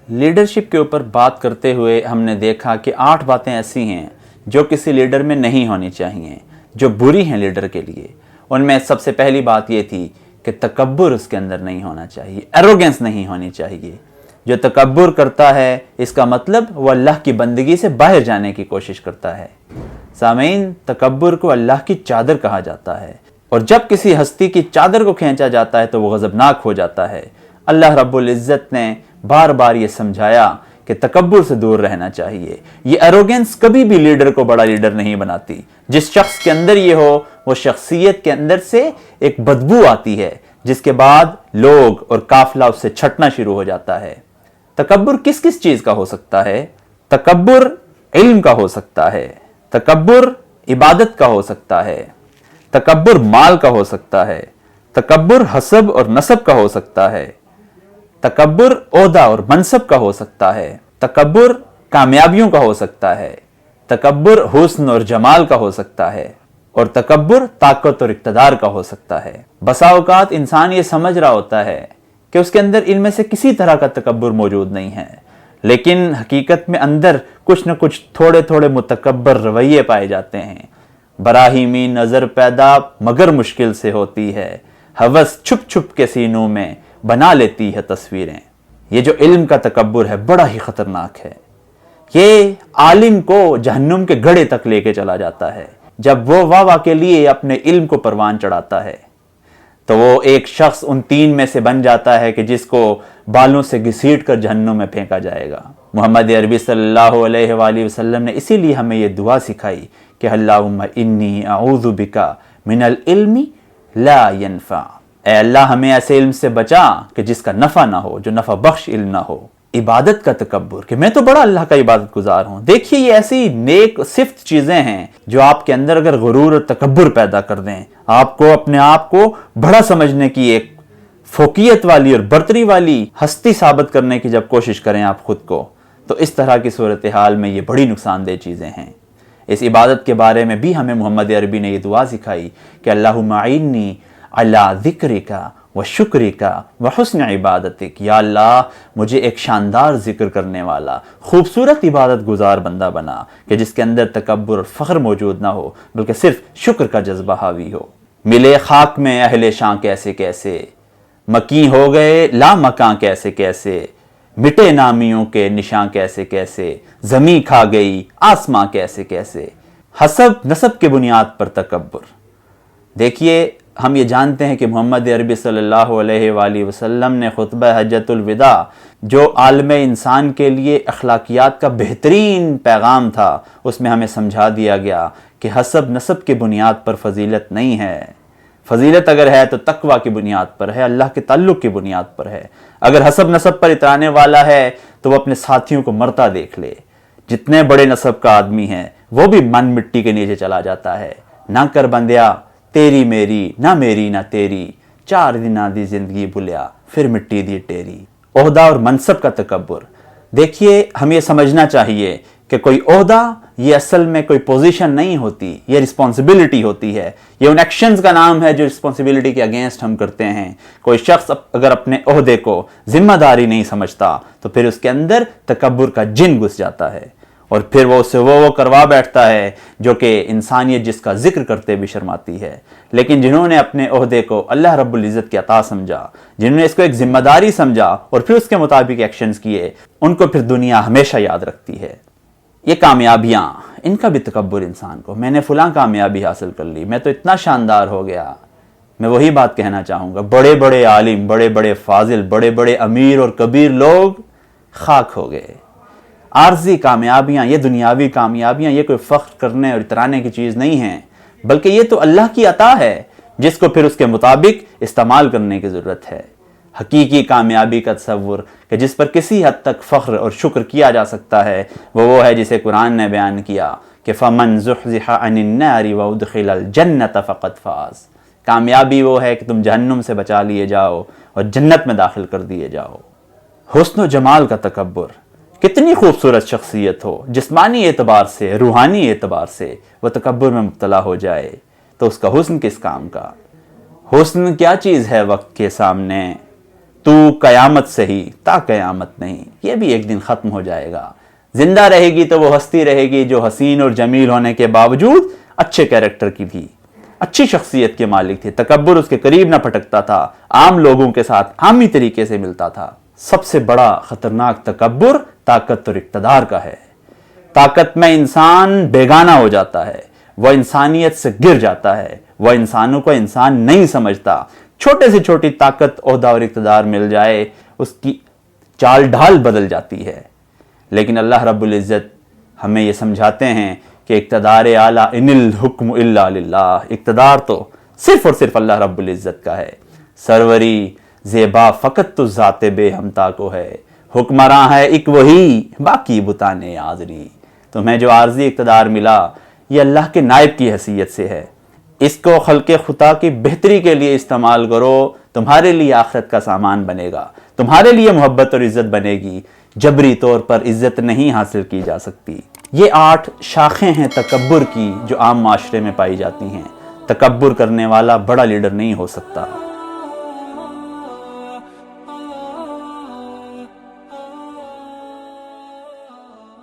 Leadership کے اوپر بات کرتے ہوئے ہم نے دیکھا کہ 8 باتیں ایسی ہیں جو کسی لیڈر میں نہیں ہونی چاہیے، جو بری ہیں لیڈر کے لیے۔ ان میں سب سے پہلی بات یہ تھی کہ تکبر اس کے اندر نہیں ہونا چاہیے، ایروگنس نہیں ہونی چاہیے۔ جو تکبر کرتا ہے اس کا مطلب وہ اللہ کی بندگی سے باہر جانے کی کوشش کرتا ہے۔ سامعین، تکبر کو اللہ کی چادر کہا جاتا ہے، اور جب کسی ہستی کی چادر کو کھینچا جاتا ہے تو وہ غضبناک ہو جاتا ہے۔ اللہ رب العزت نے بار بار یہ سمجھایا کہ تکبر سے دور رہنا چاہیے۔ یہ ایروگنس کبھی بھی لیڈر کو بڑا لیڈر نہیں بناتی۔ جس شخص کے اندر یہ ہو، وہ شخصیت کے اندر سے ایک بدبو آتی ہے، جس کے بعد لوگ اور قافلہ اس سے چھٹنا شروع ہو جاتا ہے۔ تکبر کس کس چیز کا ہو سکتا ہے؟ تکبر علم کا ہو سکتا ہے، تکبر عبادت کا ہو سکتا ہے، تکبر مال کا ہو سکتا ہے، تکبر حسب اور نسب کا ہو سکتا ہے، تکبر عہدہ اور منصب کا ہو سکتا ہے، تکبر کامیابیوں کا ہو سکتا ہے، تکبر حسن اور جمال کا ہو سکتا ہے، اور تکبر طاقت اور اقتدار کا ہو سکتا ہے۔ بسا اوقات انسان یہ سمجھ رہا ہوتا ہے کہ اس کے اندر ان میں سے کسی طرح کا تکبر موجود نہیں ہے، لیکن حقیقت میں اندر کچھ نہ کچھ تھوڑے تھوڑے متکبر رویے پائے جاتے ہیں۔ براہیمی نظر پیدا مگر مشکل سے ہوتی ہے، ہوس چھپ چھپ کے سینوں میں بنا لیتی ہے تصویریں۔ یہ جو علم کا تکبر ہے بڑا ہی خطرناک ہے۔ یہ عالم کو جہنم کے گڑھے تک لے کے چلا جاتا ہے۔ جب وہ واہ واہ کے لیے اپنے علم کو پروان چڑھاتا ہے تو وہ ایک شخص ان 3 میں سے بن جاتا ہے کہ جس کو بالوں سے گھسیٹ کر جہنم میں پھینکا جائے گا۔ محمد عربی صلی اللہ علیہ وآلہ وسلم نے اسی لیے ہمیں یہ دعا سکھائی کہ اللہم انی اعوذ بک من العلم لا ینفع۔ اے اللہ ہمیں ایسے علم سے بچا کہ جس کا نفع نہ ہو، جو نفع بخش علم نہ ہو۔ عبادت کا تکبر کہ میں تو بڑا اللہ کا عبادت گزار ہوں۔ دیکھیے یہ ایسی نیک صفت چیزیں ہیں جو آپ کے اندر اگر غرور اور تکبر پیدا کر دیں، آپ کو اپنے آپ کو بڑا سمجھنے کی، ایک فوقیت والی اور برتری والی ہستی ثابت کرنے کی جب کوشش کریں آپ خود کو، تو اس طرح کی صورتحال میں یہ بڑی نقصان دہ چیزیں ہیں۔ اس عبادت کے بارے میں بھی ہمیں محمد عربی نے یہ دعا سکھائی کہ اللہم اعنی علی ذکرک و شکرک و حسن عبادتک۔ یا اللہ مجھے ایک شاندار ذکر کرنے والا، خوبصورت عبادت گزار بندہ بنا کہ جس کے اندر تکبر اور فخر موجود نہ ہو، بلکہ صرف شکر کا جذبہ حاوی ہو۔ ملے خاک میں اہل شاں کیسے کیسے، مکی ہو گئے لامکاں کیسے کیسے، مٹے نامیوں کے نشاں کیسے کیسے، زمیں کھا گئی آسماں کیسے کیسے۔ حسب نسب کے بنیاد پر تکبر۔ دیکھیے ہم یہ جانتے ہیں کہ محمد عربی صلی اللہ علیہ وآلہ وسلم نے خطبہ حجۃ الوداع، جو عالم انسان کے لیے اخلاقیات کا بہترین پیغام تھا، اس میں ہمیں سمجھا دیا گیا کہ حسب نسب کے بنیاد پر فضیلت نہیں ہے۔ فضیلت اگر ہے تو تقوی کی بنیاد پر ہے، اللہ کے تعلق کی بنیاد پر ہے۔ اگر حسب نسب پر اترانے والا ہے تو وہ اپنے ساتھیوں کو مرتا دیکھ لے۔ جتنے بڑے نسب کا آدمی ہے وہ بھی من مٹی کے نیچے چلا جاتا ہے۔ نہ کر بندیا تیری میری، نہ میری نہ تیری، 4 دنہ دی زندگی بھولیا پھر مٹی دی ٹیری۔ عہدہ اور منصب کا تکبر۔ دیکھیے ہم یہ سمجھنا چاہیے کہ کوئی عہدہ یہ اصل میں کوئی پوزیشن نہیں ہوتی، یہ رسپانسبلٹی ہوتی ہے۔ یہ ان ایکشنز کا نام ہے جو رسپانسبلٹی کے اگینسٹ ہم کرتے ہیں۔ کوئی شخص اگر اپنے عہدے کو ذمہ داری نہیں سمجھتا تو پھر اس کے اندر تکبر کا جن گھس جاتا ہے، اور پھر وہ اسے وہ کروا بیٹھتا ہے جو کہ انسانیت جس کا ذکر کرتے بھی شرماتی ہے۔ لیکن جنہوں نے اپنے عہدے کو اللہ رب العزت کی عطا سمجھا، جنہوں نے اس کو ایک ذمہ داری سمجھا اور پھر اس کے مطابق ایکشنز کیے، ان کو پھر دنیا ہمیشہ یاد رکھتی ہے۔ یہ کامیابیاں، ان کا بھی تکبر انسان کو، میں نے فلاں کامیابی حاصل کر لی، میں تو اتنا شاندار ہو گیا۔ میں وہی بات کہنا چاہوں گا، بڑے بڑے عالم، بڑے بڑے فاضل، بڑے بڑے امیر اور کبیر لوگ خاک ہو گئے۔ عارضی کامیابیاں، یہ دنیاوی کامیابیاں، یہ کوئی فخر کرنے اور اترانے کی چیز نہیں ہیں، بلکہ یہ تو اللہ کی عطا ہے جس کو پھر اس کے مطابق استعمال کرنے کی ضرورت ہے۔ حقیقی کامیابی کا تصور کہ جس پر کسی حد تک فخر اور شکر کیا جا سکتا ہے وہ ہے جسے قرآن نے بیان کیا کہ فَمَنْ زُحْزِحَ عَنِ النَّارِ وَأُدْخِلَ الْجَنَّةَ فَقَدْ فَازَ۔ کامیابی وہ ہے کہ تم جہنم سے بچا لیے جاؤ اور جنت میں داخل کر دیے جاؤ۔ حسن و جمال کا تکبر۔ کتنی خوبصورت شخصیت ہو، جسمانی اعتبار سے، روحانی اعتبار سے وہ تکبر میں مبتلا ہو جائے تو اس کا حسن کس کام کا؟ حسن کیا چیز ہے وقت کے سامنے؟ تو قیامت سے ہی تا قیامت نہیں، یہ بھی ایک دن ختم ہو جائے گا۔ زندہ رہے گی تو وہ ہستی رہے گی جو حسین اور جمیل ہونے کے باوجود اچھے کیریکٹر کی تھی، اچھی شخصیت کے مالک تھے، تکبر اس کے قریب نہ پھٹکتا تھا، عام لوگوں کے ساتھ عامی طریقے سے ملتا تھا۔ سب سے بڑا خطرناک تکبر طاقت اور اقتدار کا ہے۔ طاقت میں انسان بیگانہ ہو جاتا ہے، وہ انسانیت سے گر جاتا ہے، وہ انسانوں کو انسان نہیں سمجھتا۔ چھوٹے سے چھوٹی طاقت، عہدہ اور اقتدار مل جائے، اس کی چال ڈھال بدل جاتی ہے۔ لیکن اللہ رب العزت ہمیں یہ سمجھاتے ہیں کہ اقتدار اعلیٰ ان الحکم الا للہ، اقتدار تو صرف اور صرف اللہ رب العزت کا ہے۔ سروری زیبا فقط تو ذات بے ہمتا کو ہے، حکمراں ہے ایک وہی باقی بتانے آزری۔ تمہیں جو عارضی اقتدار ملا یہ اللہ کے نائب کی حیثیت سے ہے، اس کو خلق خدا کی بہتری کے لیے استعمال کرو، تمہارے لیے آخرت کا سامان بنے گا، تمہارے لیے محبت اور عزت بنے گی، جبری طور پر عزت نہیں حاصل کی جا سکتی۔ یہ 8 شاخیں ہیں تکبر کی جو عام معاشرے میں پائی جاتی ہیں۔ تکبر کرنے والا بڑا لیڈر نہیں ہو سکتا۔